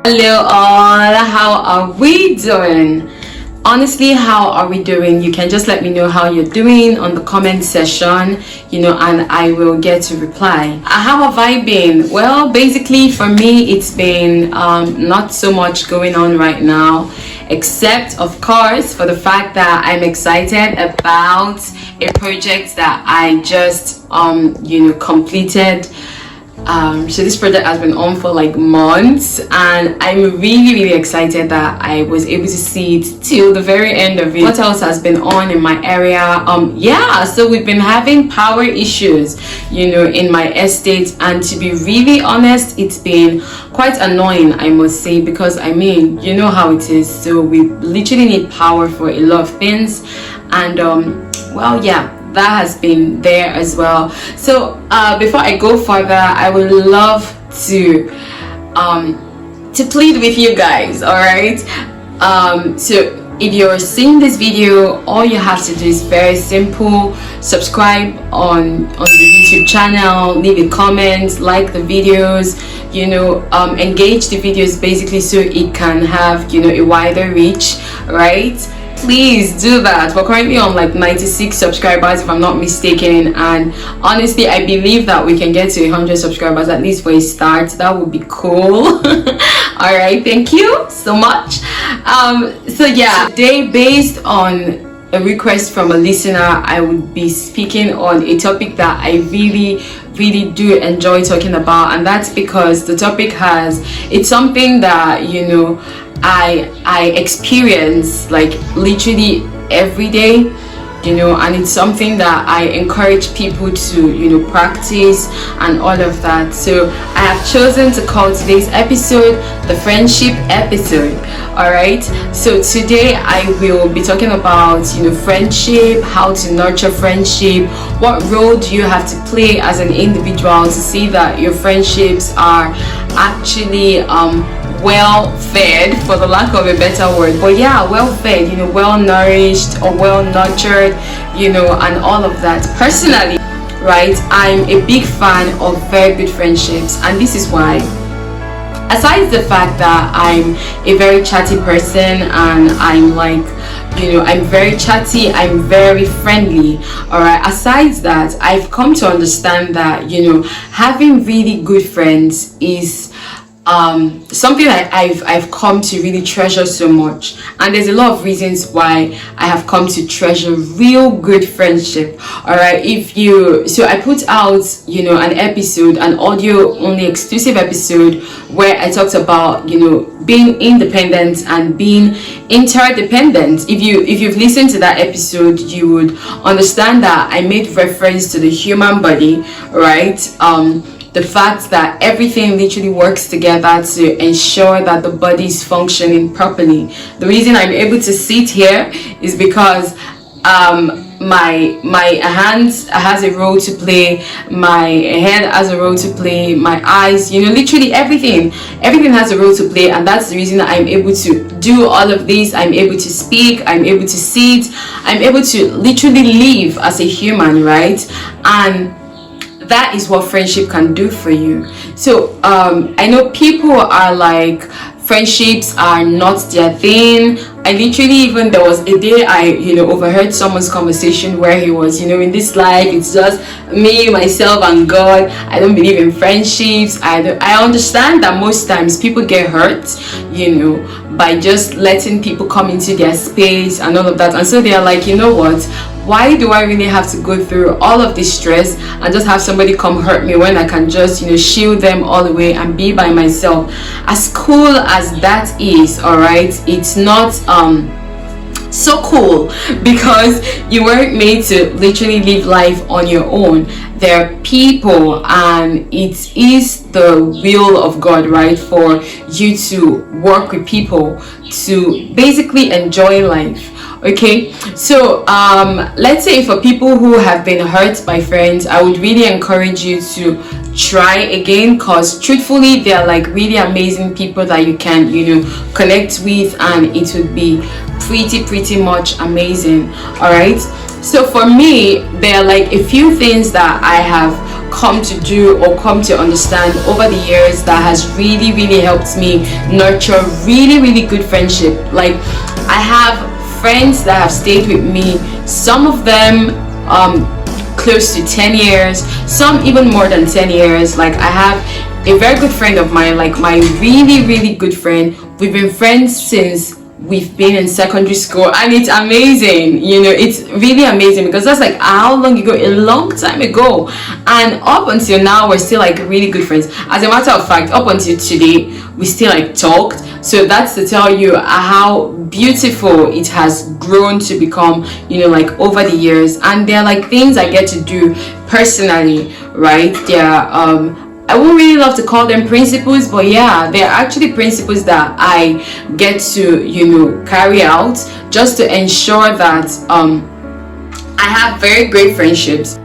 Hello all, how are we doing? Honestly, how are we doing? You can just let me know how you're doing on the comment section, and I will get to reply. How have I been? Well, basically for me, it's been not so much going on right now, except of course for the fact that I'm excited about a project that I just completed. So this project has been on for like months, and I'm really excited that I was able to see it till the very end of it. What else has been on in my area? So we've been having power issues in my estate, and to be really honest, it's been quite annoying, I must say, because you know how it is. So we literally need power for a lot of things, and that has been there as well. So before I go further, I would love to plead with you guys. All right, so if you're seeing this video, all you have to do is very simple: subscribe on the YouTube channel, leave a comment, like the videos, engage the videos basically, so it can have a wider reach, right? Please do that. We're currently on like 96 subscribers if I'm not mistaken, and honestly I believe that we can get to 100 subscribers at least for a start. That would be cool. All right, thank you so much. Today, based on a request from a listener, I would be speaking on a topic that I really do enjoy talking about, and that's because the topic it's something that I experience like literally every day, and it's something that I encourage people to practice and all of that. So I have chosen to call today's episode the friendship episode. All right, so today I will be talking about friendship, how to nurture friendship, what role do you have to play as an individual to see that your friendships are actually well fed, for the lack of a better word, but well fed, well nourished or well nurtured, and all of that. Personally, right, I'm a big fan of very good friendships, and this is why. Aside the fact that I'm a very chatty person, and I'm I'm very chatty, I'm very friendly, all right, aside that, I've come to understand that having really good friends is something that I've come to really treasure so much, and there's a lot of reasons why I have come to treasure real good friendship. All right, I put out an audio only exclusive episode where I talked about being independent and being interdependent. If you've listened to that episode, you would understand that I made reference to the human body, right? The fact that everything literally works together to ensure that the body is functioning properly. The reason I'm able to sit here is because my hands has a role to play, my head has a role to play, my eyes, literally everything has a role to play, and that's the reason that I'm able to do all of this. I'm able to speak, I'm able to sit, I'm able to literally live as a human, right? And that is what friendship can do for you. So I know people are like, friendships are not their thing. I literally, there was a day I overheard someone's conversation where he was in this life it's just me, myself and God. I don't believe in friendships. I understand that most times people get hurt by just letting people come into their space and all of that, and so they are like, what, why do I really have to go through all of this stress and just have somebody come hurt me when I can just shield them all the way and be by myself? As cool as that is, all right, it's not so cool, because you weren't made to literally live life on your own. There are people, and it is the will of God, right, for you to work with people to basically enjoy life. Okay, so let's say for people who have been hurt by friends, I would really encourage you to try again, because truthfully they're like really amazing people that you can connect with, and it would be pretty much amazing. All right, so for me, there are like a few things that I have come to do or come to understand over the years that has really helped me nurture really good friendship. Like, I have friends that have stayed with me, some of them close to 10 years, some even more than 10 years. Like, I have a very good friend of mine, like my really good friend. We've been friends since we've been in secondary school, and it's amazing. It's really amazing because that's like how long ago, a long time ago, and up until now we're still like really good friends. As a matter of fact, up until today we still like talked. So that's to tell you how beautiful it has grown to become, like over the years. And they're like things I get to do personally, right? They're I wouldn't really love to call them principles, but yeah, they're actually principles that I get to, carry out just to ensure that I have very great friendships.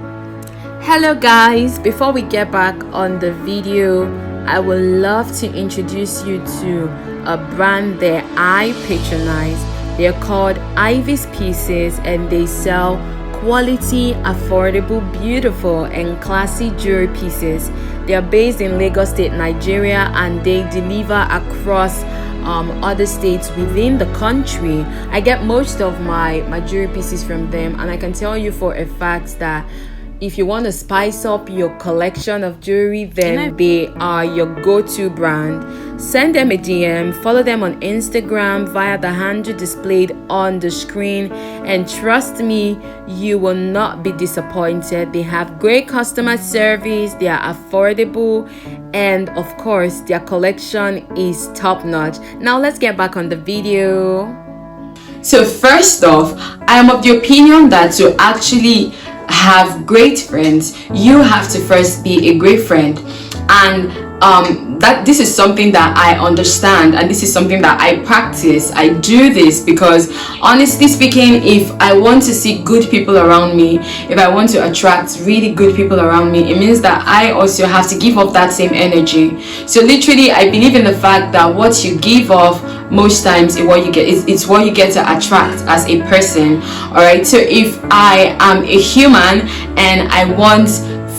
Hello guys, before we get back on the video, I would love to introduce you to a brand that I patronize. They're called Ivy's Pieces, and they sell quality, affordable, beautiful and classy jewelry pieces. They are based in Lagos State, Nigeria, and they deliver across other states within the country. I get most of my jewelry pieces from them, and I can tell you for a fact that if you want to spice up your collection of jewelry, then they are your go-to brand. Send them a DM, follow them on Instagram via the handle displayed on the screen, and trust me, you will not be disappointed. They have great customer service, they are affordable, and of course their collection is top-notch. Now let's get back on the video. So first off, I am of the opinion that to actually have great friends, you have to first be a great friend. And that this is something that I understand, and this is something that I practice. I do this because, honestly speaking, if I want to see good people around me, if I want to attract really good people around me, it means that I also have to give off that same energy. So literally, I believe in the fact that what you give off most times is what you get. It's what you get to attract as a person. All right. So if I am a human and I want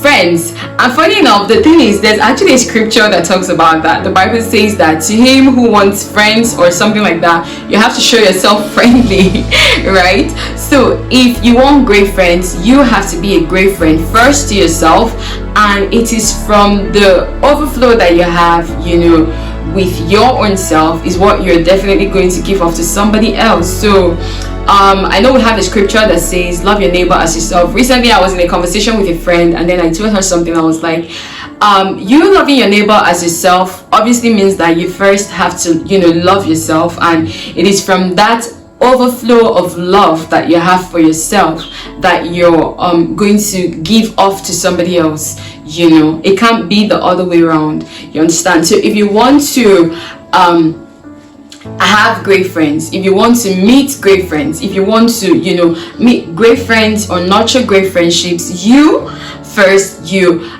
friends, and funny enough, the thing is, there's actually a scripture that talks about that. The Bible says that to him who wants friends or something like that, you have to show yourself friendly, right? So if you want great friends, you have to be a great friend first to yourself, and it is from the overflow that you have, with your own self is what you're definitely going to give off to somebody else. So I know we have a scripture that says love your neighbor as yourself. Recently I was in a conversation with a friend, and then I told her something. I was like, you loving your neighbor as yourself obviously means that you first have to love yourself, and it is from that overflow of love that you have for yourself that you're going to give off to somebody else. It can't be the other way around, you understand? So if you want to have great friends, if you want to meet great friends, if you want to meet great friends or nurture great friendships, you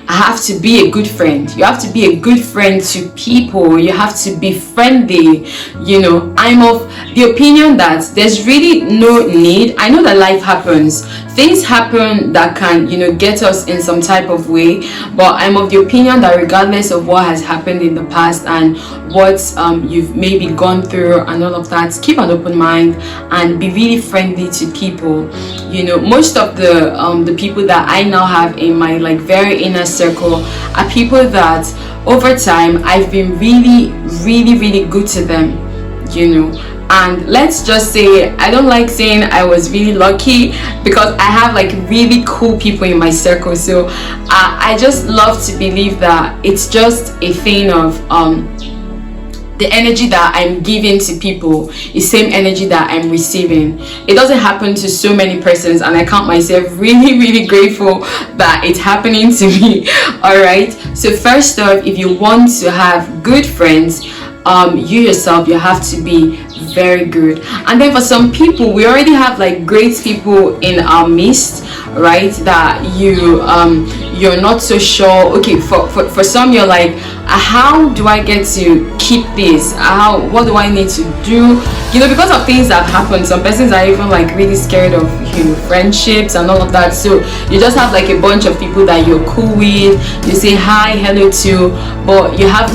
have to be a good friend. You have to be a good friend to people. You have to be friendly. I'm of the opinion that there's really no need. I know that life happens, things happen that can get us in some type of way, but I'm of the opinion that regardless of what has happened in the past and what you've maybe gone through and all of that, keep an open mind and be really friendly to people. Most of the people that I now have in my very inner circle are people that over time I've been really good to them. And let's just say, I don't like saying I was really lucky, because I have really cool people in my circle. So I just love to believe that it's just a thing of the energy that I'm giving to people is same energy that I'm receiving. It doesn't happen to so many persons, and I count myself really grateful that it's happening to me. All right, so first off, if you want to have good friends, you yourself, you have to be very good. And then for some people, we already have like great people in our midst, right, that you're not so sure. Okay, for some, you're like, how do I get to keep this? What do I need to do? Because of things that have happened, some persons are even like really scared of friendships and all of that. So you just have like a bunch of people that you're cool with, you say hi, hello to, but you have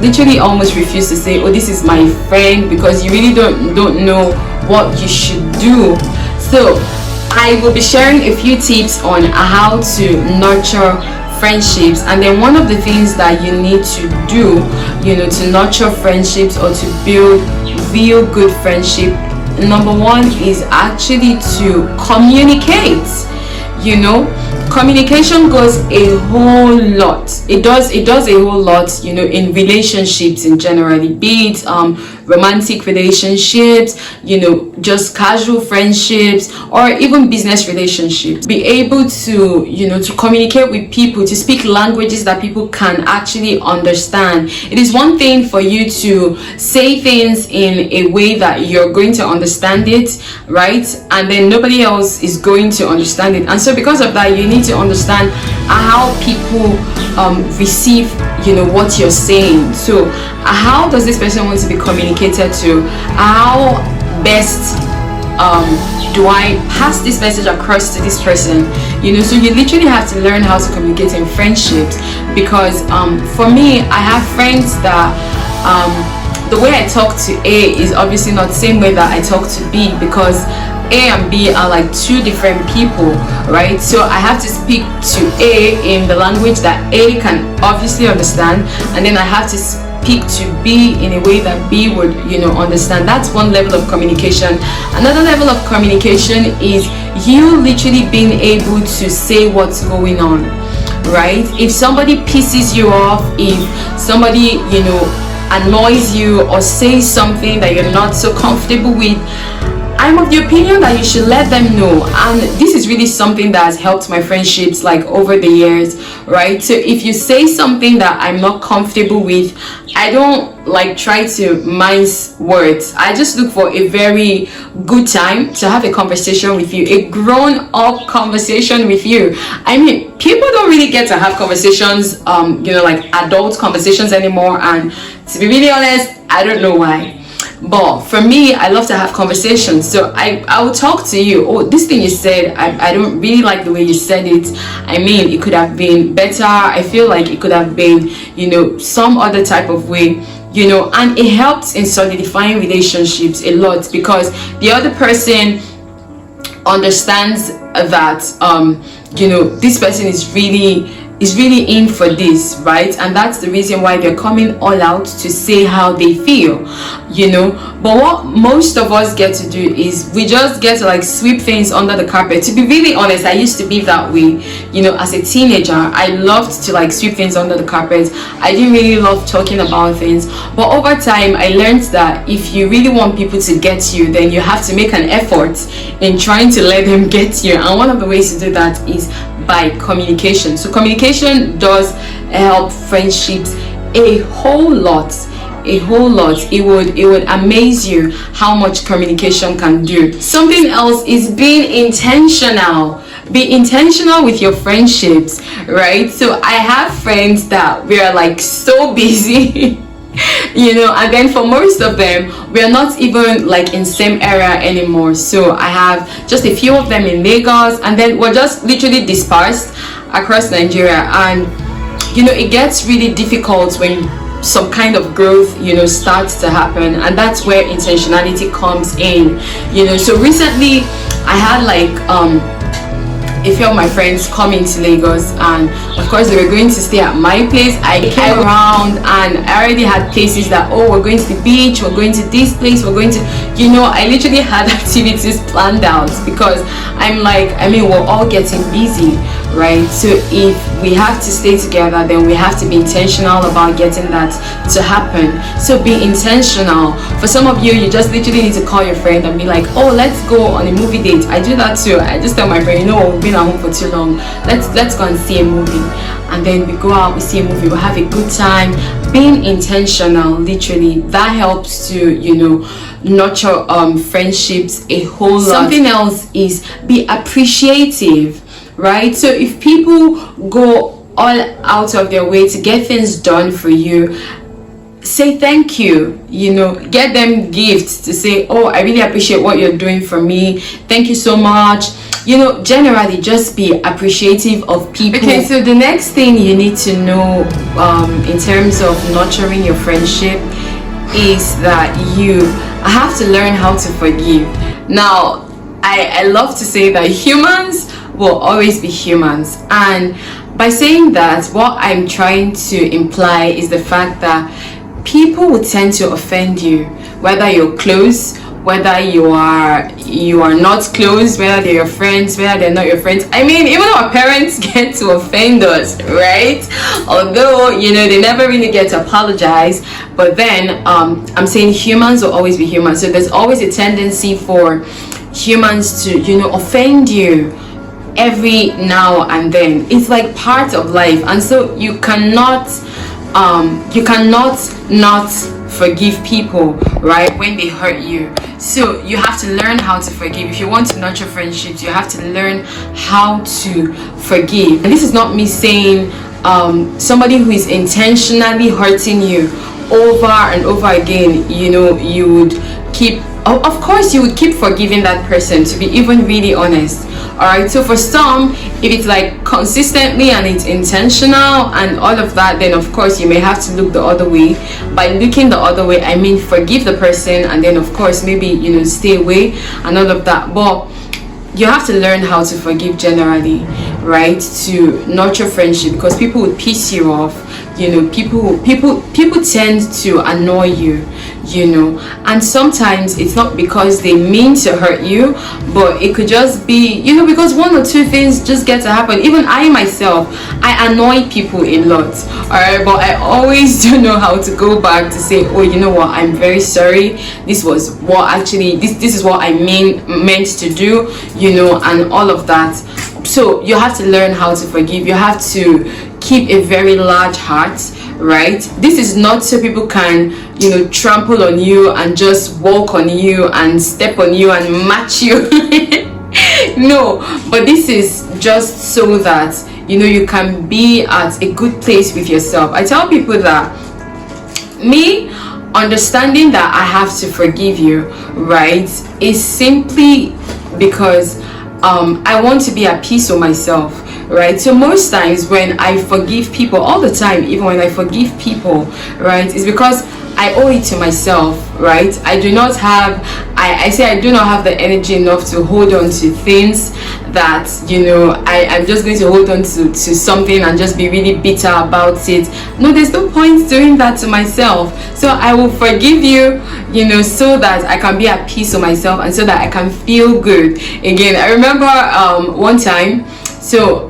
literally almost refused to say, oh, this is my friend, because you really don't know what you should do. So I will be sharing a few tips on how to nurture friendships. And then one of the things that you need to do, to nurture friendships or to build real good friendship, number one is actually to communicate. Communication goes a whole lot. It does a whole lot, in relationships in general, be it romantic relationships, just casual friendships, or even business relationships. Be able to, to communicate with people, to speak languages that people can actually understand. It is one thing for you to say things in a way that you're going to understand it, right? And then nobody else is going to understand it. And so because of that, you need to understand how people receive, what you're saying. So how does this person want to be communicated to? How best do I pass this message across to this person? So you literally have to learn how to communicate in friendships, because for me, I have friends that the way I talk to A is obviously not the same way that I talk to B, because A and B are like two different people, right? So I have to speak to A in the language that A can obviously understand, and then I have to speak to B in a way that B would, understand. That's one level of communication. Another level of communication is you literally being able to say what's going on, right? If somebody pisses you off, if somebody, annoys you or says something that you're not so comfortable with, I'm of the opinion that you should let them know. And this is really something that has helped my friendships like over the years, right? So if you say something that I'm not comfortable with, I don't like try to mince words. I just look for a very good time to have a conversation with you, a grown-up conversation with you. I mean, people don't really get to have conversations, like adult conversations anymore. And to be really honest, I don't know why. But for me, I love to have conversations. So I will talk to you. Oh, this thing you said, I don't really like the way you said it. I mean, it could have been better. I feel like it could have been, some other type of way, and it helps in solidifying relationships a lot, because the other person understands that, this person is really in for this, right? And that's the reason why they're coming all out to say how they feel, but what most of us get to do is we just get to like sweep things under the carpet. To be really honest, I used to be that way, as a teenager. I loved to like sweep things under the carpet. I didn't really love talking about things, but over time I learned that if you really want people to get you, then you have to make an effort in trying to let them get you. And one of the ways to do that is by communication. So communication does help friendships a whole lot. It would amaze you how much communication can do. Something else is being intentional. Be intentional with your friendships, right? So I have friends that we are like so busy and then for most of them we are not even like in same area anymore. So I have just a few of them in Lagos, and then we're just literally dispersed across Nigeria. And it gets really difficult when some kind of growth starts to happen, and that's where intentionality comes in. So recently I had like a few of my friends coming to Lagos, and of course they were going to stay at my place. I came around and I already had places that, oh, we're going to the beach, we're going to this place, we're going to, I literally had activities planned out, because we're all getting busy, right? So if we have to stay together, then we have to be intentional about getting that to happen. So be intentional. For some of you, you just literally need to call your friend and be like, oh, let's go on a movie date. I do that too. I just tell my friend, we've been at home for too long, let's go and see a movie. And then we go out, we see a movie, we have a good time, being intentional, literally, that helps to, you know, nurture friendships a whole lot. Something else is be appreciative, right? So if people go all out of their way to get things done for you, say thank you, you know, get them gifts to say, oh, I really appreciate what you're doing for me, thank you so much. You know, generally just be appreciative of people. Okay, so the next thing you need to know in terms of nurturing your friendship is that you have to learn how to forgive. Now, I love to say that humans will always be humans, and by saying that, what I'm trying to imply is the fact that people will tend to offend you, whether you're close, whether you are not close, whether they're your friends, whether they're not your friends. I mean, even our parents get to offend us, right? Although, you know, they never really get to apologize, but then I'm saying humans will always be humans, so there's always a tendency for humans to, you know, offend you every now and then. It's like part of life, and so you cannot not forgive people, right, when they hurt you. So you have to learn how to forgive. If you want to nurture friendships, you have to learn how to forgive. And this is not me saying somebody who is intentionally hurting you over and over again, you know, you would keep, of course you would keep forgiving that person, to be even really honest. All right, so for some, if it's like consistently and it's intentional and all of that, then of course you may have to look the other way. By looking the other way, I mean forgive the person, and then of course maybe, you know, stay away and all of that. But you have to learn how to forgive generally, right, to nurture friendship, because people would piss you off. You know, people tend to annoy you, you know, and sometimes it's not because they mean to hurt you, but it could just be, you know, because one or two things just get to happen. Even I myself, I annoy people a lot, all right, but I always do know how to go back to say, oh, you know what, I'm very sorry, this was what actually, this is what I meant to do, you know, and all of that. So you have to learn how to forgive. You have to keep a very large heart, right? This is not so people can, you know, trample on you and just walk on you and step on you and match you. No, but this is just so that, you know, you can be at a good place with yourself. I tell people that me understanding that I have to forgive you, right, is simply because I want to be at peace with myself, right? So most times when I forgive people, all the time, even when I forgive people, right, it's because I owe it to myself, right? I do not have, I say I do not have the energy enough to hold on to things that, you know, I'm just going to hold on to something and just be really bitter about it. No, there's no point doing that to myself. So I will forgive you, you know, so that I can be at peace with myself and so that I can feel good. Again, I remember one time, so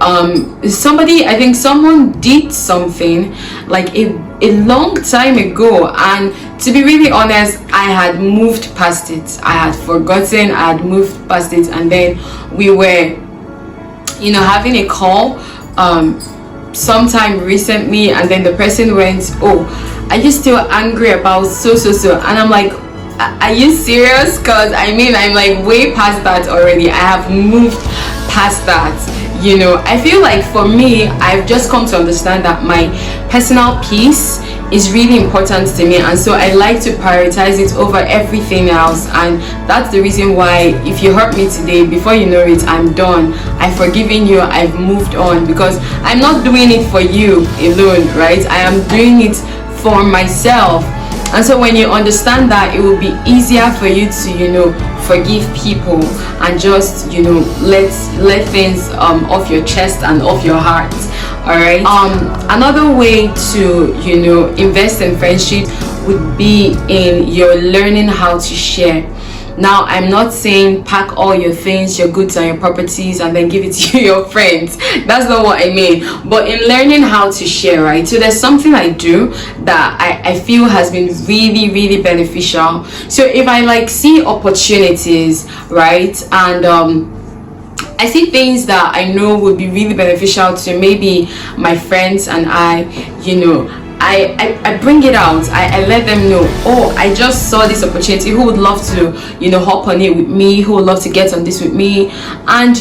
somebody, I think someone did something like a long time ago, and to be really honest, I had moved past it. I had forgotten, I had moved past it, and then we were, you know, having a call sometime recently, and then the person went, oh, are you still angry about so? And I'm like, are you serious? Because I mean, I'm like way past that already. I have moved past that. You know, I feel like for me, I've just come to understand that my personal peace is really important to me, and so I like to prioritize it over everything else. And that's the reason why if you hurt me today, before you know it, I'm done. I've forgiven you, I've moved on, because I'm not doing it for you alone, right? I am doing it for myself. And so when you understand that, it will be easier for you to, you know, forgive people and just, you know, let things off your chest and off your heart. All right. Another way to, you know, invest in friendship would be in your learning how to share. Now, I'm not saying pack all your things, your goods and your properties and then give it to your friends. That's not what I mean. But in learning how to share, right? So there's something I do that I feel has been really, really beneficial. So if I like see opportunities, right, and I see things that I know would be really beneficial to maybe my friends and I, you know, I bring it out. I let them know, oh, I just saw this opportunity. Who would love to, hop on it with me? Who would love to get on this with me? And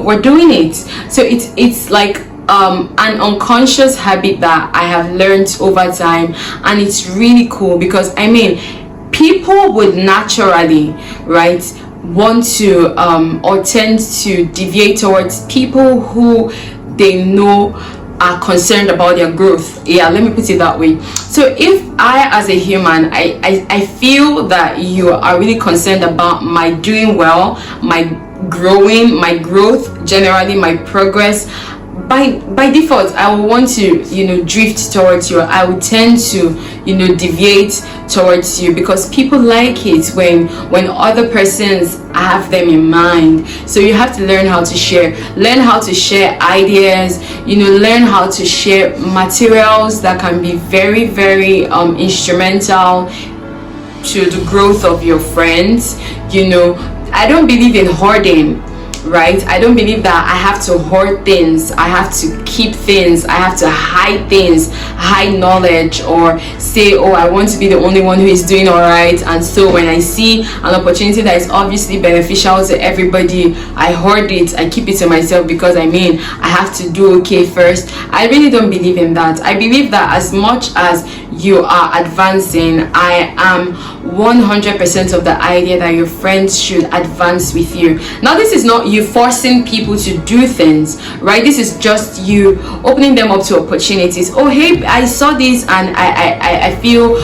we're doing it. So it's like an unconscious habit that I have learned over time, and it's really cool because people would naturally, right, want to or tend to deviate towards people who they know are concerned about their growth. Yeah, let me put it that way. So if I, as a human, I feel that you are really concerned about my doing well, my growth, generally my progress, by default I will want to drift towards you. I will tend to deviate towards you, because people like it when other persons have them in mind. So you have to learn how to share ideas, learn how to share materials that can be very, very instrumental to the growth of your friends. I don't believe in hoarding, right? I don't believe that I have to hoard things, I have to keep things, I have to hide things, hide knowledge, or say, oh, I want to be the only one who is doing all right, and so when I see an opportunity that is obviously beneficial to everybody, I hoard it, I keep it to myself because I have to do okay first. I really don't believe in that. I believe that as much as you are advancing, I am 100% of the idea that your friends should advance with you. Now, this is not you forcing people to do things, right? This is just you opening them up to opportunities. Oh, hey, I saw this and I feel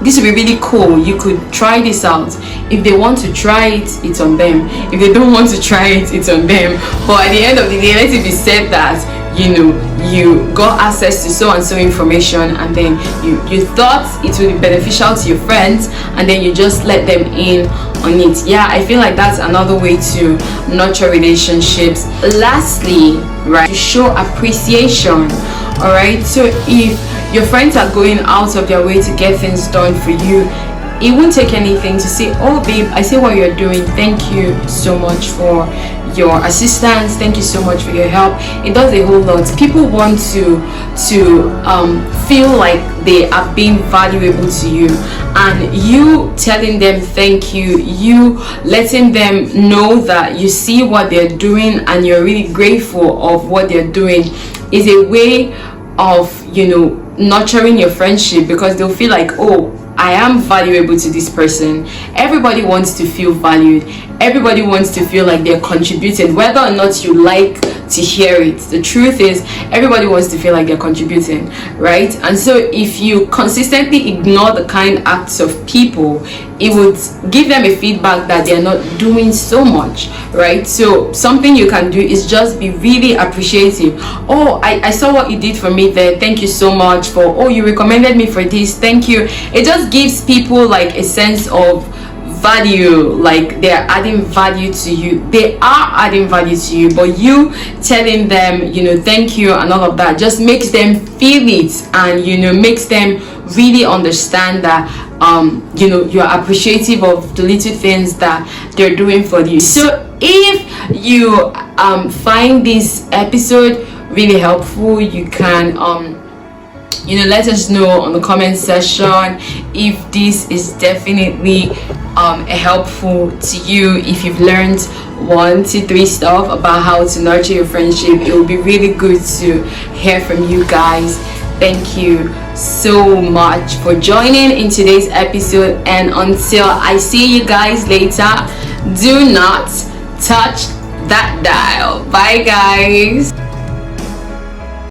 this would be really cool. You could try this out. If they want to try it, it's on them. If they don't want to try it, it's on them. But at the end of the day, let it be said that you got access to so and so information, and then you thought it would be beneficial to your friends, and then you just let them in on it. Yeah, I feel like that's another way to nurture relationships. Lastly, right, to show appreciation. All right, so if your friends are going out of their way to get things done for you, it won't take anything to say, oh babe, I see what you're doing, thank you so much for your assistance, thank you so much for your help. It does a whole lot. People want to feel like they are being valuable to you, and you telling them thank you, you letting them know that you see what they're doing and you're really grateful of what they're doing, is a way of nurturing your friendship, because they'll feel like, oh, I am valuable to this person. Everybody wants to feel valued. Everybody wants to feel like they're contributing, whether or not you like to hear it. The truth is, everybody wants to feel like they're contributing, right? And so if you consistently ignore the kind acts of people, it would give them a feedback that they're not doing so much, right? So something you can do is just be really appreciative. Oh, I saw what you did for me there, thank you so much. For, oh, you recommended me for this, thank you. It just gives people like a sense of value, like they're adding value to you. They are adding value to you, but you telling them thank you and all of that just makes them feel it, and makes them really understand that you're appreciative of the little things that they're doing for you. So if you find this episode really helpful, you can let us know on the comment section if this is definitely helpful to you. If you've learned 1 to 3 stuff about how to nurture your friendship, it will be really good to hear from you guys. Thank you so much for joining in today's episode, and until I see you guys later, do not touch that dial. Bye guys.